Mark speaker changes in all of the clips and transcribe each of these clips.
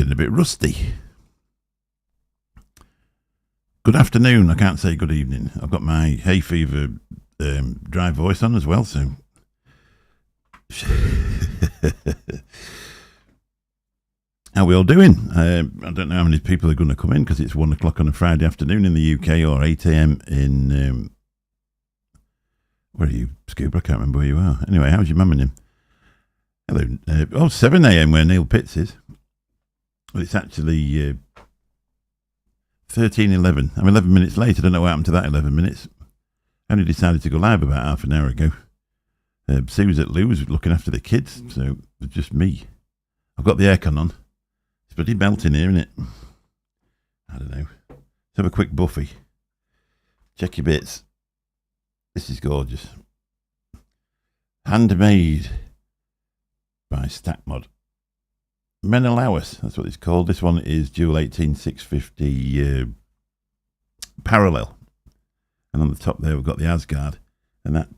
Speaker 1: feeling a bit rusty. Good afternoon. I can't say good evening. I've got my hay fever dry voice on as well, so... How are we all doing? I don't know how many people are going to come in because it's 1 o'clock on a Friday afternoon in the UK or 8 a.m. in... where are you, Scuba? I can't remember where you are. Anyway, how's your mum and him? Hello. 7 a.m. where Neil Pitts is. Well, it's actually 13:11. I'm 11 minutes late. I don't know what happened to that 11 minutes. I only decided to go live about half an hour ago. Sue was at Lou's looking after the kids, so it was just me. I've got the aircon on. It's bloody melting here, isn't it? I don't know. Let's have a quick buffy. Check your bits. This is gorgeous. Handmade by Statmod. Menelaus, that's what it's called. This one is dual 18650 parallel. And on the top there we've got the Asgard. And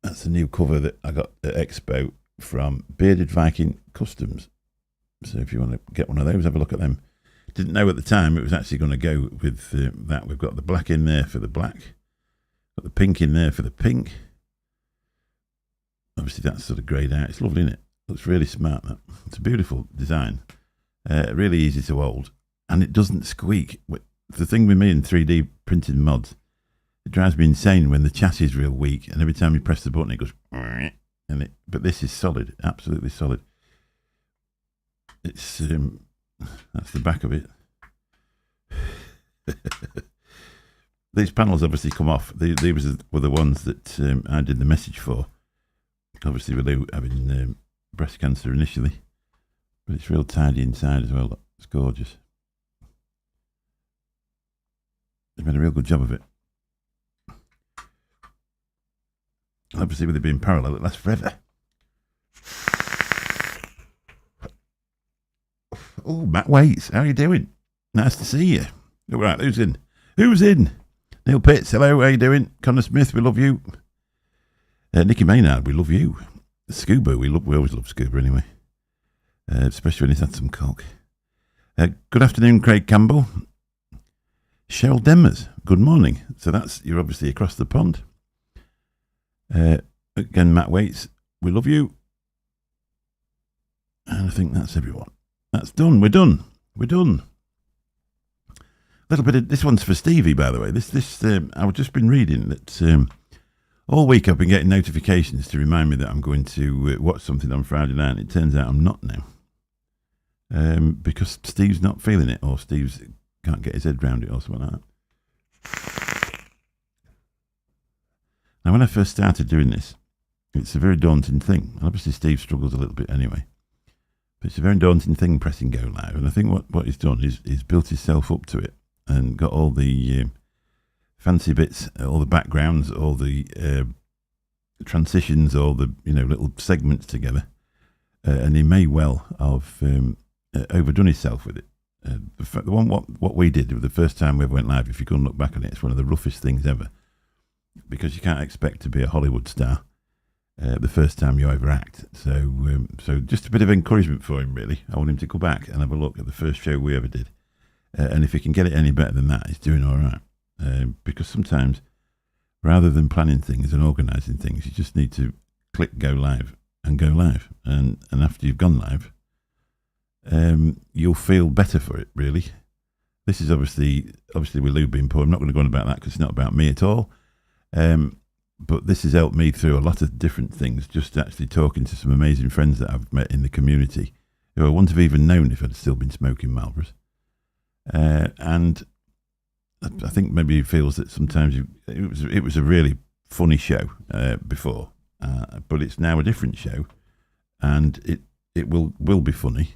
Speaker 1: that's the new cover that I got at Expo from Bearded Viking Customs. So if you want to get one of those, have a look at them. Didn't know at the time it was actually going to go with that. We've got the black in there for the black. Got the pink in there for the pink. Obviously that's sort of greyed out. It's lovely, isn't it? Looks really smart, that. It's a beautiful design. Really easy to hold. And it doesn't squeak. The thing with me in 3D printed mods, it drives me insane when the chassis is real weak and every time you press the button it goes... but this is solid, absolutely solid. It's... that's the back of it. These panels obviously come off. These were the ones that I did the message for. Obviously with Lou having breast cancer initially. But it's real tidy inside as well. Look. It's gorgeous. They've made a real good job of it. Obviously with it being parallel, it lasts forever. Oh, Matt Waits, how are you doing? Nice to see you. All right, who's in? Who's in? Neil Pitts, hello, how you doing? Connor Smith, we love you. Nicky Maynard, we love you. Scuba, we always love Scuba anyway. Especially when he's had some cock. Good afternoon, Craig Campbell. Cheryl Demers, good morning. So you're obviously across the pond. Again, Matt Waits, we love you. And I think that's everyone. That's done. We're done. A little bit of this one's for Stevie, by the way. I've just been reading that all week I've been getting notifications to remind me that I'm going to watch something on Friday night. And it turns out I'm not now, because Steve's not feeling it, or Steve's can't get his head round it, or something like that. Now, when I first started doing this, it's a very daunting thing. And obviously, Steve struggles a little bit anyway. But it's a very daunting thing pressing go live. And I think what he's done is he's built himself up to it and got all the fancy bits, all the backgrounds, all the transitions, all the little segments together. And he may well have overdone himself with it. What we did the first time we ever went live, if you can look back on it, it's one of the roughest things ever. Because you can't expect to be a Hollywood star the first time you ever act. So just a bit of encouragement for him, really. I want him to go back and have a look at the first show we ever did. And if he can get it any better than that, he's doing all right. Because sometimes, rather than planning things and organising things, you just need to click go live and go live. And after you've gone live, you'll feel better for it, really. This is obviously with Lou being poor. I'm not going to go on about that because it's not about me at all. But this has helped me through a lot of different things, just actually talking to some amazing friends that I've met in the community who I wouldn't have even known if I'd still been smoking Marlboros. And I think maybe he feels that sometimes it was a really funny show before, but it's now a different show, and it will be funny,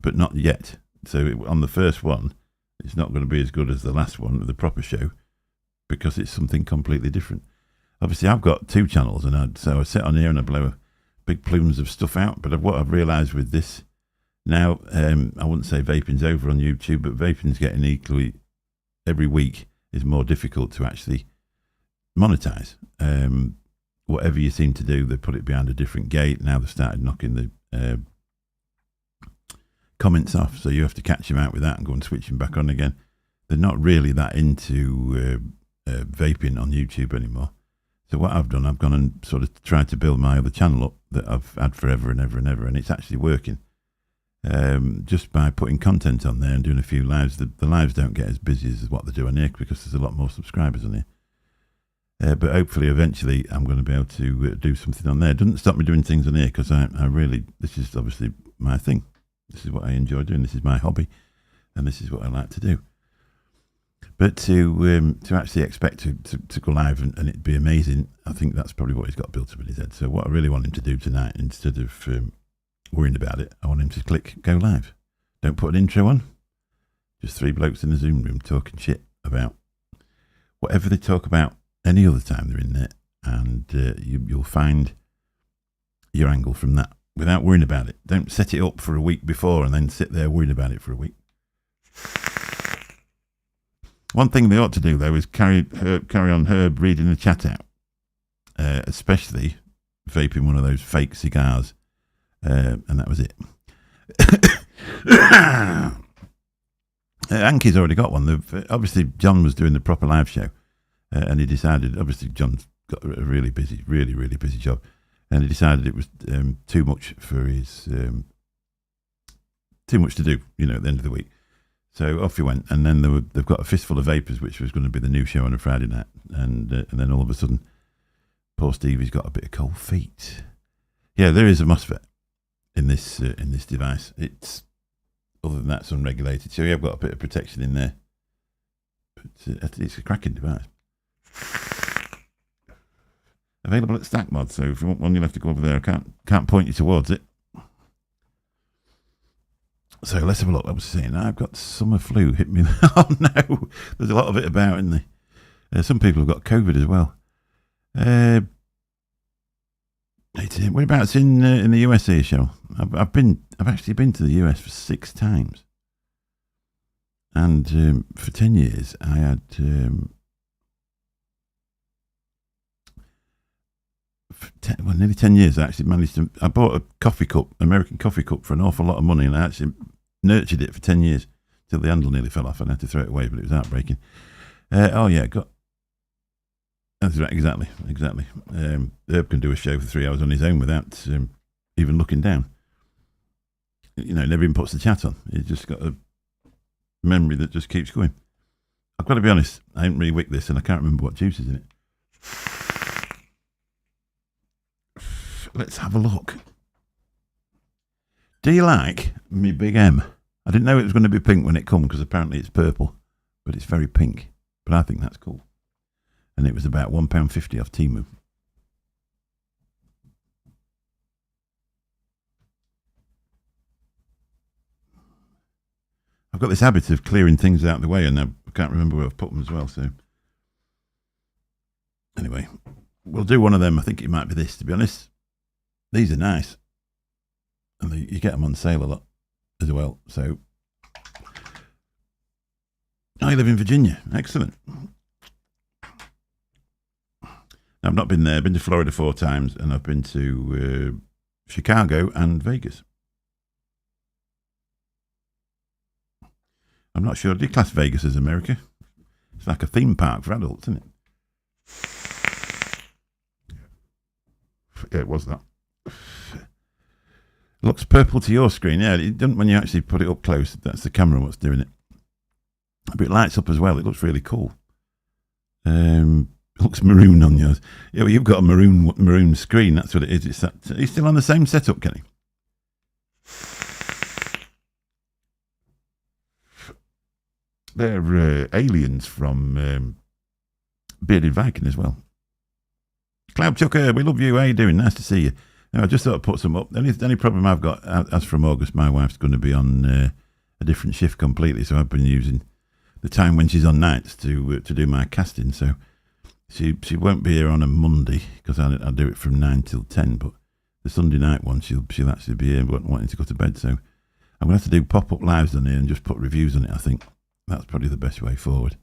Speaker 1: but not yet. So on the first one, it's not going to be as good as the last one, the proper show, because it's something completely different. Obviously, I've got 2 channels, and so I sit on here and I blow big plumes of stuff out. But what I've realised with this now, I wouldn't say vaping's over on YouTube, but vaping's getting equally every week is more difficult to actually monetize. Whatever you seem to do, they put it behind a different gate. Now they've started knocking comments off, so you have to catch them out with that and go and switch them back on again. They're not really that into vaping on YouTube anymore. So what I've done, I've gone and sort of tried to build my other channel up that I've had forever and ever and ever, and it's actually working. Just by putting content on there and doing a few lives. The lives don't get as busy as what they do on here because there's a lot more subscribers on here. But hopefully, eventually, I'm going to be able to do something on there. It doesn't stop me doing things on here because I really, this is obviously my thing. This is what I enjoy doing. This is my hobby, and this is what I like to do. But to actually expect to go live and it be amazing, I think that's probably what he's got built up in his head. So what I really want him to do tonight, instead of worrying about it, I want him to click go live. Don't put an intro on. Just three blokes in the Zoom room talking shit about whatever they talk about any other time they're in there, and you'll find your angle from that without worrying about it. Don't set it up for a week before and then sit there worrying about it for a week. One thing they ought to do, though, is carry on Herb reading the chat out, especially vaping one of those fake cigars, and that was it. Anki's already got one. Obviously, John was doing the proper live show, and he decided, obviously, John's got a really busy, really, really busy job, and he decided it was too much for his, too much to do, at the end of the week. So off he went, and then they've got a fistful of vapors, which was going to be the new show on a Friday night, and then all of a sudden, poor Stevie's got a bit of cold feet. Yeah, there is a MOSFET in this device. It's, other than that, it's unregulated, so you've got a bit of protection in there. But it's a cracking device. Available at Stack Mod, so if you want one, you'll have to go over there. I can't point you towards it. So let's have a look. I was saying, I've got summer flu hit me. Oh no, there's a lot of it about, isn't there? Some people have got COVID as well. Whereabouts in the USA, Cheryl? I've actually been to the US for 6 times, and for 10 years I had. Nearly 10 years, I actually managed to. I bought a coffee cup, American coffee cup, for an awful lot of money, and I actually nurtured it for 10 years till the handle nearly fell off and I had to throw it away, but it was heartbreaking. That's right, exactly. Herb can do a show for 3 hours on his own without even looking down. Never even puts the chat on. He's just got a memory that just keeps going. I've got to be honest, I haven't really wicked this, and I can't remember what juice is in it. Let's have a look. Do you like me Big M? I didn't know it was going to be pink when it come, because apparently it's purple, but it's very pink. But I think that's cool. And it was about £1.50 off Temu. I've got this habit of clearing things out of the way, and I can't remember where I've put them as well. So anyway, we'll do one of them. I think it might be this, to be honest. These are nice, and you get them on sale a lot as well. So, I live in Virginia. Excellent. I've not been there. I've been to Florida 4 times, and I've been to Chicago and Vegas. I'm not sure. Do you class Vegas as America? It's like a theme park for adults, isn't it? Yeah, it was that. Looks purple to your screen. Yeah, it doesn't when you actually put it up close. That's the camera what's doing it. But it lights up as well. It looks really cool. It looks maroon on yours. Yeah, well, you've got a maroon screen. That's what it is. It's that. Are you still on the same setup, Kenny? They're aliens from Bearded Viking as well. Cloud Chucker, we love you. How you doing? Nice to see you. I just thought I'd put some up. The only problem I've got, as from August, my wife's going to be on a different shift completely, so I've been using the time when she's on nights to do my casting. So she won't be here on a Monday, because I do it from 9 till 10, but the Sunday night one, she'll actually be here wanting to go to bed. So I'm going to have to do pop-up lives on here and just put reviews on it, I think. That's probably the best way forward.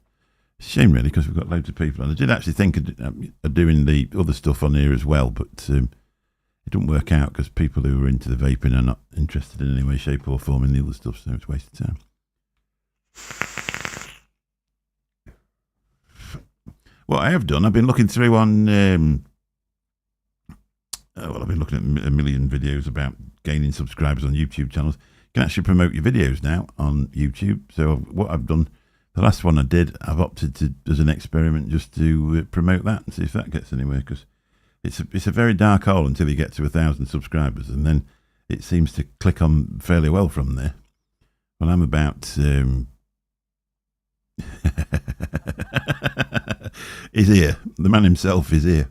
Speaker 1: It's a shame, really, because we've got loads of people. And I did actually think of doing the other stuff on here as well, but it doesn't work out because people who are into the vaping are not interested in any way, shape or form in the other stuff, so it's a waste of time. What I have done, I've been looking through on, I've been looking at a million videos about gaining subscribers on YouTube channels. You can actually promote your videos now on YouTube. So what I've done, the last one I did, I've opted to, as an experiment, just to promote that and see if that gets anywhere, because it's a very dark hole until you get to 1,000 subscribers, and then it seems to click on fairly well from there. Well, I'm about... He's here. The man himself is here.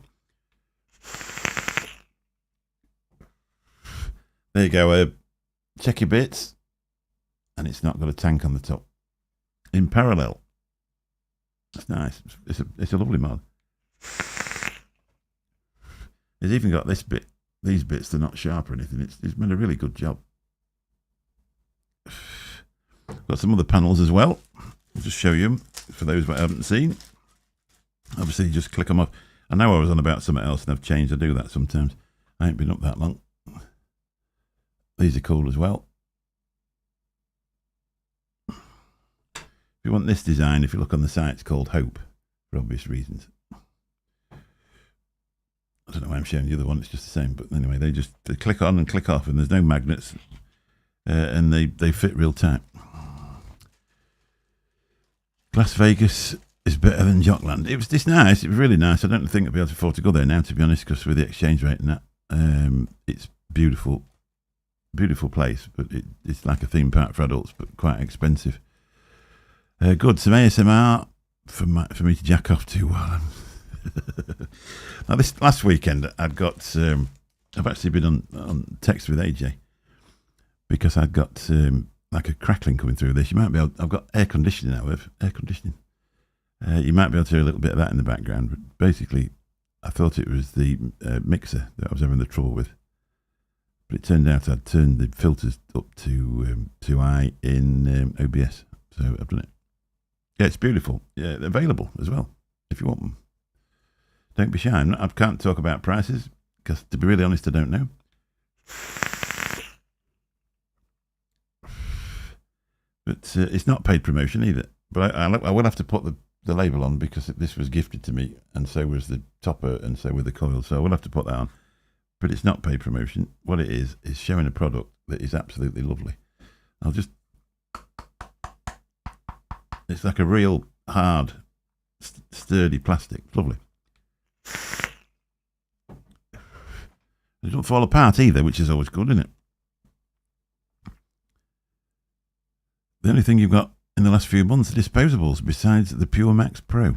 Speaker 1: There you go. Check your bits. And it's not got a tank on the top. In parallel. It's nice. It's a lovely mod. It's even got this bit. These bits, they're not sharp or anything. It's made a really good job. Got some other panels as well. I'll just show you them for those that haven't seen. Obviously, you just click them off. I know I was on about something else and I've changed. I do that sometimes. I ain't been up that long. These are cool as well. If you want this design, if you look on the site, it's called Hope, for obvious reasons. I don't know why I'm showing the other one. It's just the same. But anyway, they click on and click off, and there's no magnets, and they fit real tight. Las Vegas is better than Jockland. It's nice. It was really nice. I don't think I'd be able to afford to go there now, to be honest, because with the exchange rate and that, it's beautiful, beautiful place. But it's like a theme park for adults, but quite expensive. Good. Some ASMR for me to jack off to while I'm. Now, this last weekend, I've actually been on text with AJ because I'd got like a crackling coming through this. You might be able. I've got air conditioning now. With air conditioning. You might be able to hear a little bit of that in the background. But basically, I thought it was the mixer that I was having the trouble with. But it turned out I'd turned the filters up to high in OBS. So I've done it. Yeah, it's beautiful. Yeah, they're available as well if you want them. Don't be shy. I can't talk about prices because, to be really honest, I don't know. But it's not paid promotion either. But I will have to put the label on because this was gifted to me, and so was the topper, and so were the coils. So I will have to put that on. But it's not paid promotion. What it is showing a product that is absolutely lovely. I'll just... It's like a real hard, sturdy plastic. Lovely. It don't fall apart either, which is always good, isn't it? The only thing you've got in the last few months are disposables besides the Pure Max Pro.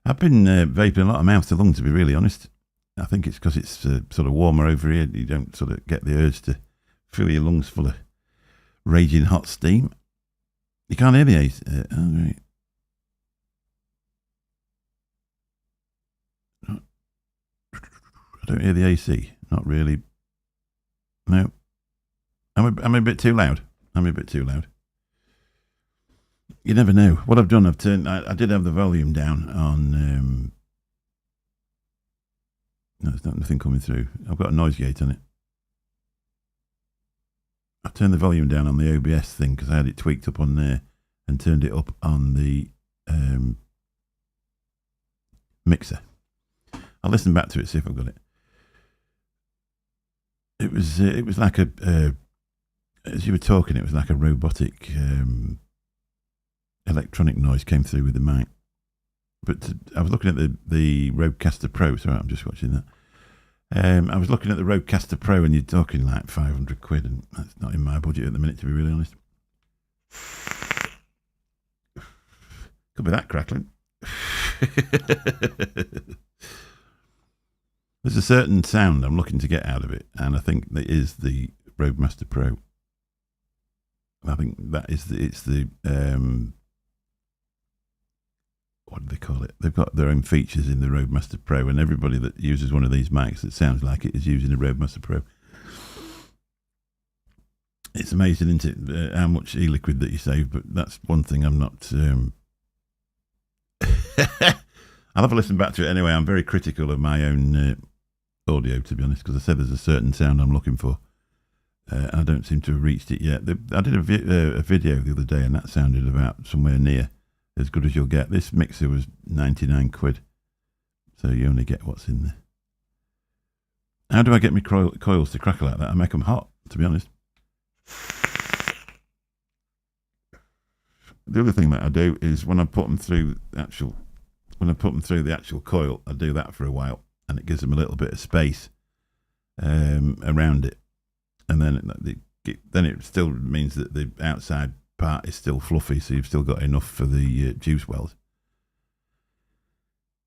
Speaker 1: I've been vaping a lot of mouth to lung, to be really honest. I think it's because it's sort of warmer over here. You don't sort of get the urge to fill your lungs full of raging hot steam. You can't hear the AC. Oh, right. I don't hear the AC. Not really. No. I'm a bit too loud. I'm a bit too loud. You never know. What I've done, I did have the volume down on... no, there's nothing coming through. I've got a noise gate on it. I turned the volume down on the OBS thing because I had it tweaked up on there and turned it up on the mixer. I'll listen back to it, see if I've got it. It was like as you were talking, it was like a robotic electronic noise came through with the mic. But I was looking at the Rodecaster Pro. Sorry, I'm just watching that. I was looking at the Rodecaster Pro, and you're talking like 500 quid, and that's not in my budget at the minute, to be really honest. Could be that crackling. There's a certain sound I'm looking to get out of it, and I think that is the Rodecaster Pro. I think that is the what do they call it? They've got their own features in the Rodecaster Pro, and everybody that uses one of these mics that sounds like it is using a Rodecaster Pro. It's amazing, isn't it, how much e-liquid that you save, but that's one thing I'm not... I'll have a listen back to it anyway. I'm very critical of my own audio, to be honest, because I said there's a certain sound I'm looking for. I don't seem to have reached it yet. I did a video the other day, and that sounded about somewhere near as good as you'll get. This mixer was 99 quid, so you only get what's in there. How do I get my coils to crackle like that? I make them hot, to be honest. The other thing that I do is when I put them through the actual coil, I do that for a while, and it gives them a little bit of space around it, and then it still means that the outside part is still fluffy, so you've still got enough for the juice wells,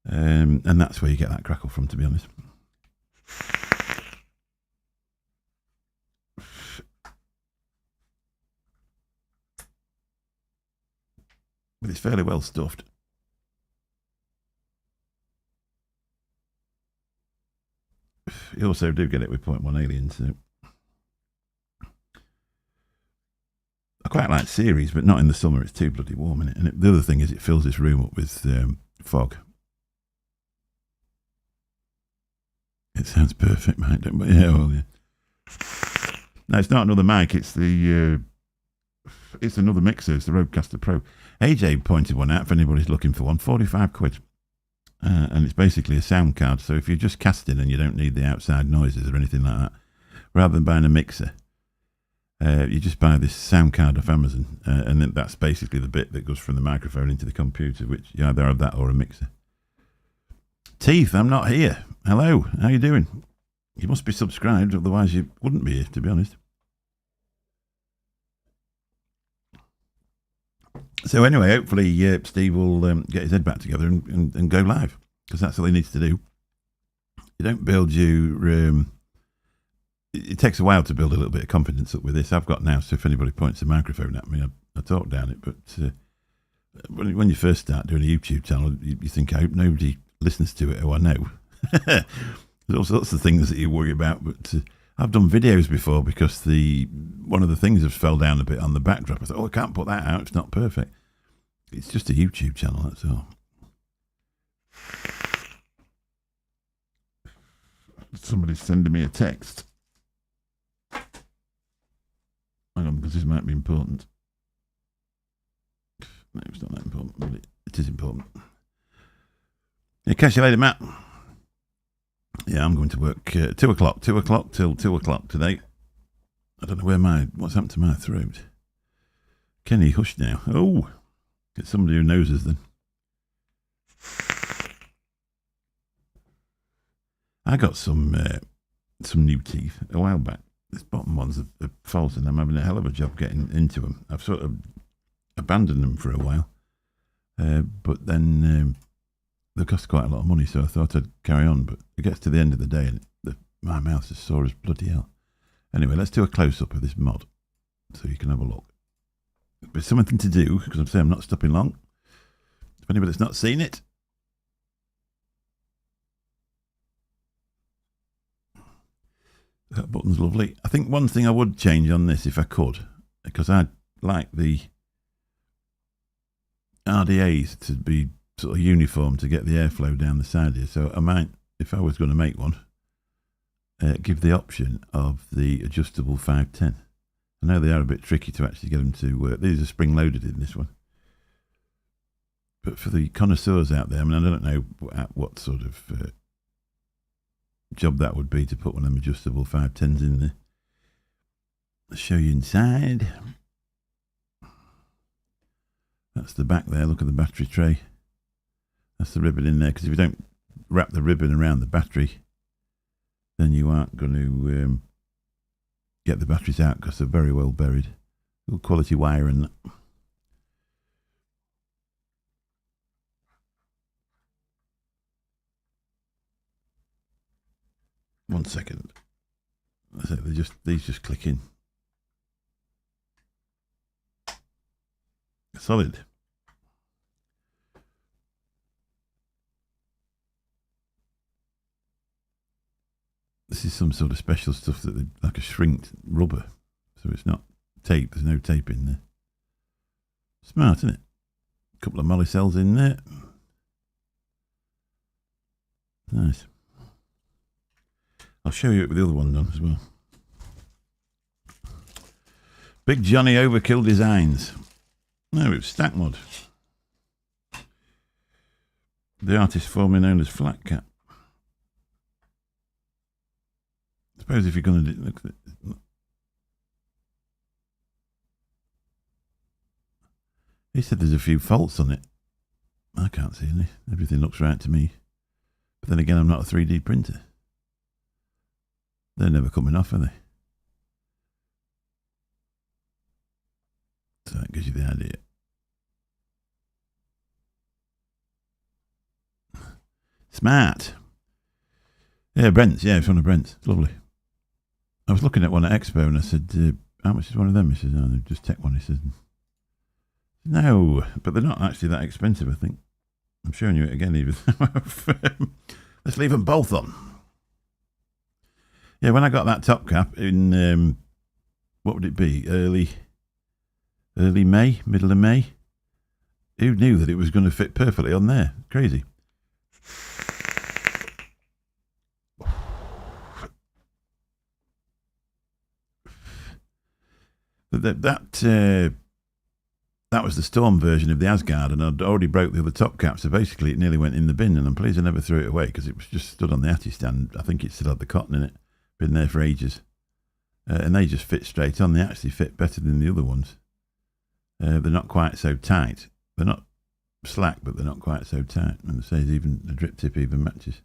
Speaker 1: and that's where you get that crackle from, to be honest. But it's fairly well stuffed. You also do get it with 0.1 aliens. So. I quite like series, but not in the summer. It's too bloody warm in it. And the other thing is it fills this room up with fog. It sounds perfect, mate. Yeah, well, yeah. No, it's not another mic. It's it's another mixer. It's the Rodecaster Pro. AJ pointed one out if anybody's looking for one. 45 quid. And it's basically a sound card. So if you're just casting and you don't need the outside noises or anything like that, rather than buying a mixer, you just buy this sound card off Amazon, and then that's basically the bit that goes from the microphone into the computer, which you either have that or a mixer. Teeth, I'm not here. Hello, how you doing? You must be subscribed, otherwise you wouldn't be here, to be honest. So anyway, hopefully Steve will get his head back together and go live, because that's all he needs to do. You don't build your... it takes a while to build a little bit of confidence up with this. I've got now, so if anybody points a microphone at me, I talk down it. But when you first start doing a YouTube channel, you think, I hope nobody listens to it who I know. There's all sorts of things that you worry about, but... I've done videos before because one of the things has fell down a bit on the backdrop. I thought, I can't put that out. It's not perfect. It's just a YouTube channel, that's all. Somebody's sending me a text. Hang on, because this might be important. No, it's not that important, but it is important. Yeah, catch you later, Matt. Yeah, I'm going to work 2 o'clock till 2 o'clock today. I don't know what's happened to my throat. Kenny, hush now. Oh, get somebody who knows us then. I got some new teeth a while back. This bottom one's are false, and I'm having a hell of a job getting into them. I've sort of abandoned them for a while, but then they cost quite a lot of money, so I thought I'd carry on. But it gets to the end of the day, and my mouth is sore as bloody hell. Anyway, let's do a close-up of this mod, so you can have a look. But something to do, because I'm saying I'm not stopping long. If anybody's not seen it, that button's lovely. I think one thing I would change on this, if I could, because I'd like the RDAs to be sort of uniform to get the airflow down the side here. So I might, if I was going to make one, give the option of the adjustable 510. I know they are a bit tricky to actually get them to work. These are spring loaded in this one. But for the connoisseurs out there, I mean, I don't know what sort of job that would be to put one of them adjustable 510s in there. I'll show you inside. That's the back there. Look at the battery tray. That's the ribbon in there, because if you don't wrap the ribbon around the battery, then you aren't going to get the batteries out, because they're very well buried. Good quality wire and that. One second. That's it. These just click in. Solid. This is some sort of special stuff that like a shrinked rubber, so it's not tape. There's no tape in there. Smart, isn't it? A couple of molly cells in there. Nice. I'll show you it with the other one done as well. Big Johnny Overkill Designs. No, it was Stack Mod. The artist formerly known as Flat Cat. I suppose if you're going to look at it. He said there's a few faults on it. I can't see any. Everything looks right to me. But then again, I'm not a 3D printer. They're never coming off, are they? So that gives you the idea. Smart. Yeah, Brent's. Yeah, it's one of Brent's. It's lovely. I was looking at one at Expo and I said, how much is one of them? He says, oh, just take one. He says, no, but they're not actually that expensive, I think. I'm showing you it again, even. Let's leave them both on. Yeah, when I got that top cap in, what would it be? Early May, middle of May. Who knew that it was going to fit perfectly on there? Crazy. That was the Storm version of the Asgard, and I'd already broke the other top cap, so basically it nearly went in the bin, and I'm pleased I never threw it away because it was just stood on the Atty stand. I think it still had the cotton in it. Been there for ages. And they just fit straight on. They actually fit better than the other ones. They're not quite so tight. They're not slack, but they're not quite so tight. And it says even the drip tip even matches.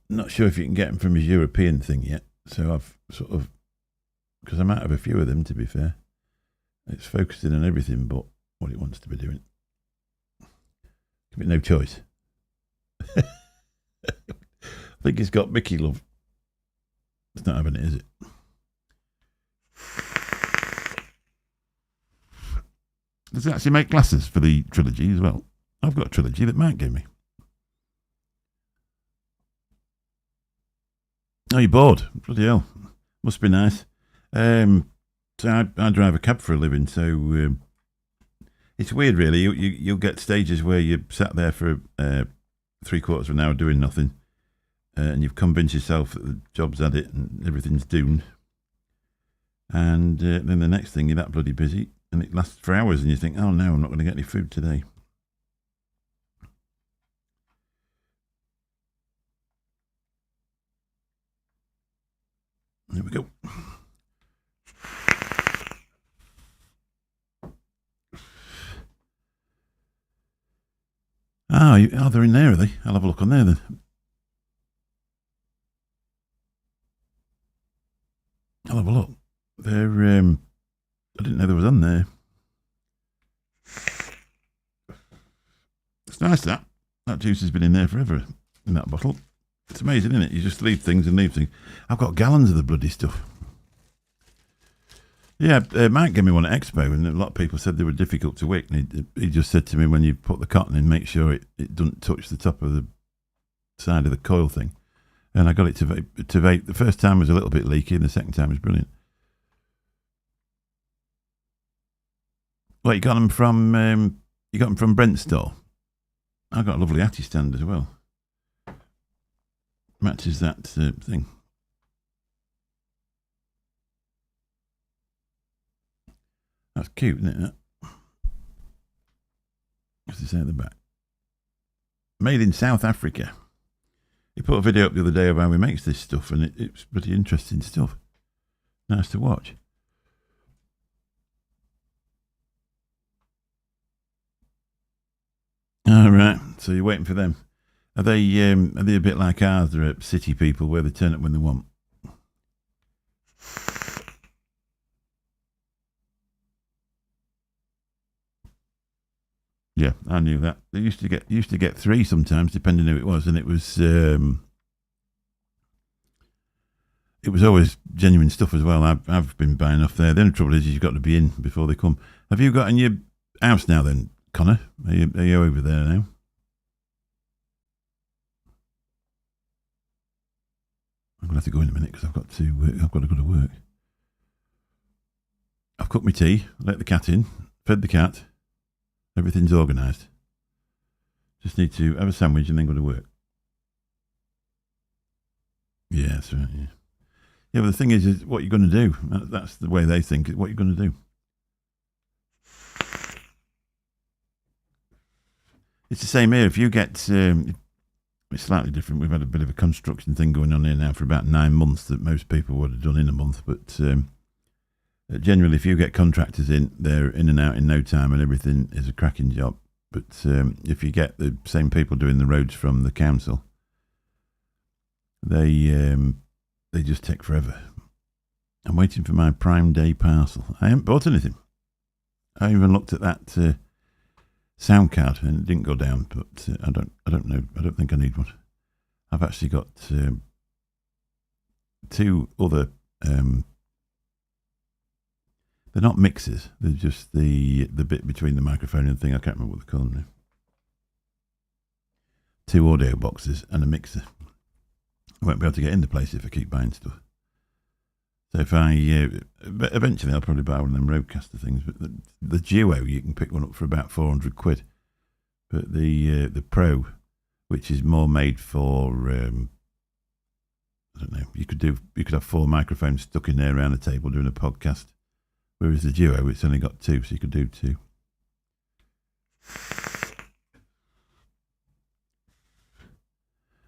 Speaker 1: Not sure if you can get them from his European thing yet. So I've sort of, because I'm out of a few of them, to be fair. It's focusing on everything but what it wants to be doing. Give it no choice. I think it's got Mickey love. It's not having it, is it? Does it actually make glasses for the trilogy as well? I've got a trilogy that Matt gave me. Oh, you're bored? Bloody hell. Must be nice. So I drive a cab for a living, so it's weird, really. You'll get stages where you're sat there for 3/4 of an hour doing nothing, and you've convinced yourself that the job's at it and everything's doomed. And then the next thing, you're that bloody busy, and it lasts for hours, and you think, oh no, I'm not going to get any food today. There we go. Oh, they're in there, are they? I'll have a look on there then. I'll have a look. They're, I didn't know there was on there. It's nice that. That juice has been in there forever, in that bottle. It's amazing, isn't it? You just leave things and leave things. I've got gallons of the bloody stuff. Yeah, Mike gave me one at Expo, and a lot of people said they were difficult to wick. And he just said to me, when you put the cotton in, make sure it doesn't touch the top of the side of the coil thing. And I got it to vape. The first time was a little bit leaky, and the second time was brilliant. Well, you got them from Brent's store. I got a lovely Atty stand as well. Matches that thing. That's cute, isn't it? What's it say at the back? Made in South Africa. He put a video up the other day of how he makes this stuff, and it's pretty interesting stuff. Nice to watch. All right, so you're waiting for them. Are they a bit like ours? They're city people where they turn up when they want. Yeah, I knew that. They used to get 3 sometimes, depending who it was, and it was always genuine stuff as well. I've been buying off there. The only trouble is you've got to be in before they come. Have you got in your house now then, Connor? Are you over there now? I'm gonna have to go in a minute because I've got to go to work. I've cooked my tea, let the cat in, fed the cat. Everything's organised. Just need to have a sandwich and then go to work. Yeah, that's right. Yeah, yeah. But the thing is what you're going to do. That's the way they think. What you're going to do. It's the same here. If you get, it's slightly different. We've had a bit of a construction thing going on here now for about 9 months that most people would have done in a month. But generally, if you get contractors in, they're in and out in no time, and everything is a cracking job. But if you get the same people doing the roads from the council, they just take forever. I'm waiting for my Prime Day parcel. I haven't bought anything. I even looked at that sound card and it didn't go down. But I don't know. I don't think I need one. I've actually got 2 other. They're not mixers. They're just the bit between the microphone and the thing. I can't remember what they're called now. 2 audio boxes and a mixer. I won't be able to get into place if I keep buying stuff. So if I, eventually I'll probably buy one of them Rodecaster things. But the Duo, you can pick one up for about £400. But the Pro, which is more made for, I don't know, you could have 4 microphones stuck in there around the table doing a podcast. Whereas the Duo, it's only got 2, so you could do 2.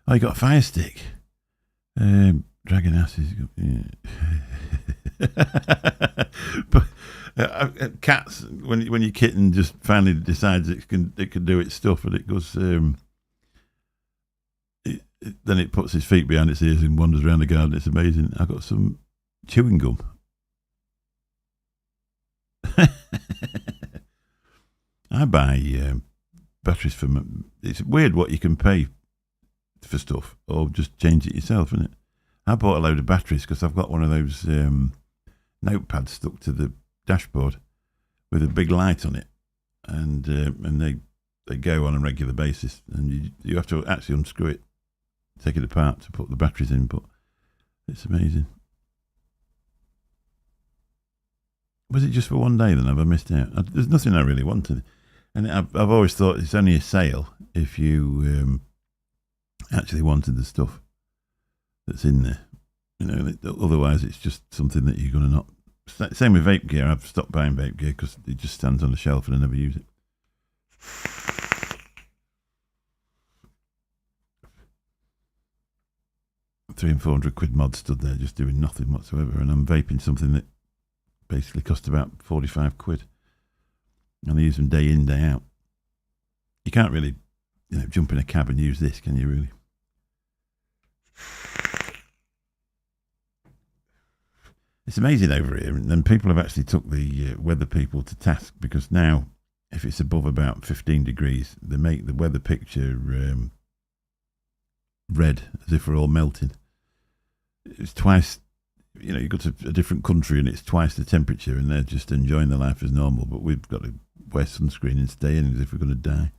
Speaker 1: Oh, you got a Fire Stick. Dragon Asses. Yeah. But cats, when your kitten just finally decides it can do its stuff, and it goes, then it puts its feet behind its ears and wanders around the garden. It's amazing. I got some chewing gum. I buy batteries for. It's weird what you can pay for stuff, or just change it yourself, isn't it? I bought a load of batteries because I've got one of those notepads stuck to the dashboard with a big light on it, and they go on a regular basis, and you have to actually unscrew it, take it apart to put the batteries in. But it's amazing. Was it just for one day then? Have I missed out? There's nothing I really wanted, and I've always thought it's only a sale if you actually wanted the stuff that's in there. You know, otherwise it's just something that you're going to not. Same with vape gear. I've stopped buying vape gear because it just stands on the shelf and I never use it. £300 and £400 mod stood there just doing nothing whatsoever, and I'm vaping something that basically cost about £45, and I use them day in, day out. You can't really, jump in a cab and use this, can you really? It's amazing over here, and then people have actually took the weather people to task, because now, if it's above about 15 degrees, they make the weather picture red, as if we're all melting. It's twice. You go to a different country and it's twice the temperature, and they're just enjoying their life as normal. But we've got to wear sunscreen and stay in as if we're going to die.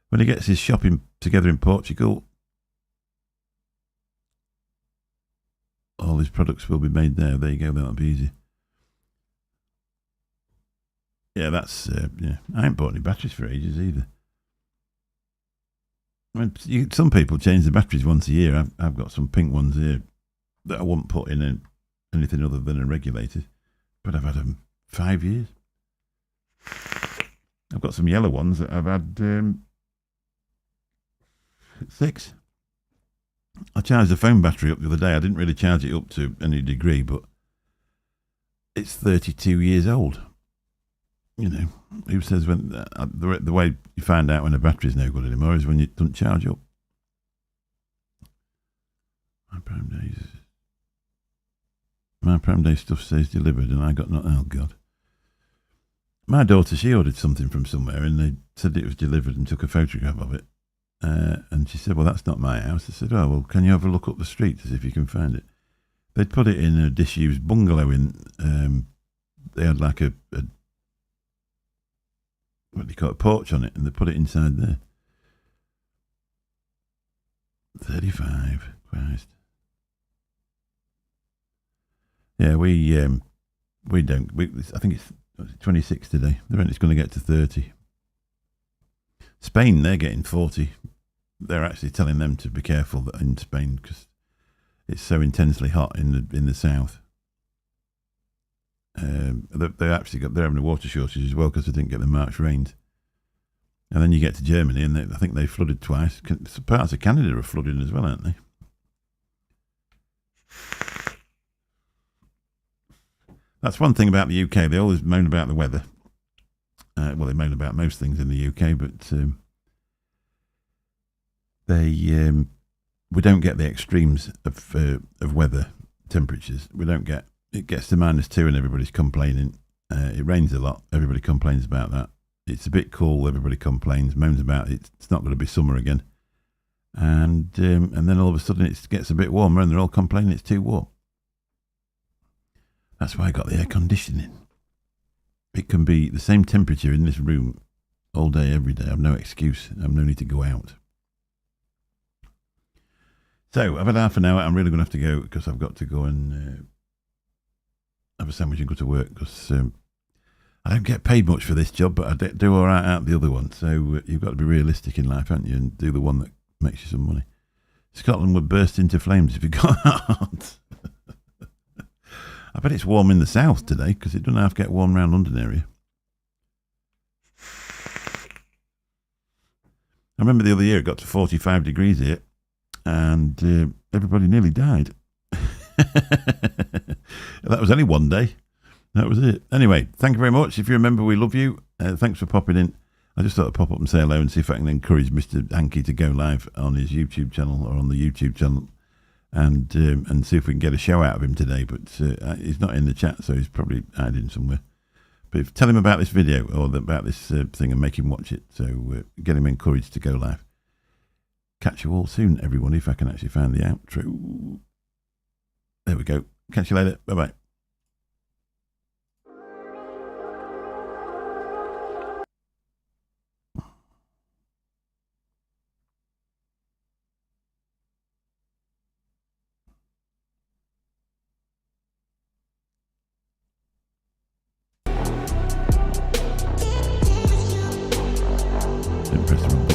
Speaker 1: When he gets his shopping together in Portugal, all his products will be made there. There you go. That'll be easy. Yeah, that's yeah. I ain't bought any batteries for ages either. I mean, some people change the batteries once a year. I've got some pink ones here that I won't put in anything other than a regulated, but I've had them 5 years. I've got some yellow ones that I've had 6. I charged the phone battery up the other day. I didn't really charge it up to any degree, but it's 32 years old. Who says when the way you find out when a battery's no good anymore is when you don't charge up. My Prime Day stuff says delivered, and I got not. Oh God! My daughter, she ordered something from somewhere, and they said it was delivered and took a photograph of it. And she said, "Well, that's not my house." I said, "Oh, well, can you have a look up the street to see if you can find it?" They'd put it in a disused bungalow in. They had like a what do you call it, a porch on it, and they put it inside there. 35, Christ. Yeah, we don't. I think it's 26 today. The rent is going to get to 30. Spain, they're getting 40. They're actually telling them to be careful in Spain, because It's so intensely hot in the south. They're having a water shortage as well because they didn't get the March rains. And then you get to Germany, and I think they flooded twice. Parts of Canada are flooded as well, aren't they? That's one thing about the UK. They always moan about the weather. Well, they moan about most things in the UK, but we don't get the extremes of weather temperatures. We don't get. It gets to -2 and everybody's complaining. It rains a lot. Everybody complains about that. It's a bit cool. Everybody complains, moans about it. It's not going to be summer again. And then all of a sudden it gets a bit warmer and they're all complaining it's too warm. That's why I got the air conditioning. It can be the same temperature in this room all day, every day. I've no excuse. I've no need to go out. So I've had half an hour. I'm really going to have to go because I've got to go and have a sandwich and go to work because I don't get paid much for this job, but I do all right out the other one. So you've got to be realistic in life, haven't you, and do the one that makes you some money. Scotland would burst into flames if it got hot. I bet it's warm in the south today because it doesn't have to get warm around London area. I remember the other year it got to 45 degrees here and everybody nearly died. That was only one day. That was it. Anyway, thank you very much. If you remember, we love you. Thanks for popping in. I just thought I'd pop up and say hello and see if I can encourage Mr. Hankey to go live on his YouTube channel or on the YouTube channel and see if we can get a show out of him today. But he's not in the chat, so he's probably hiding somewhere. But tell him about this video or about this thing and make him watch it. So get him encouraged to go live. Catch you all soon, everyone, if I can actually find the outro. There we go. Catch you later. Bye-bye. Didn't press the wrong button.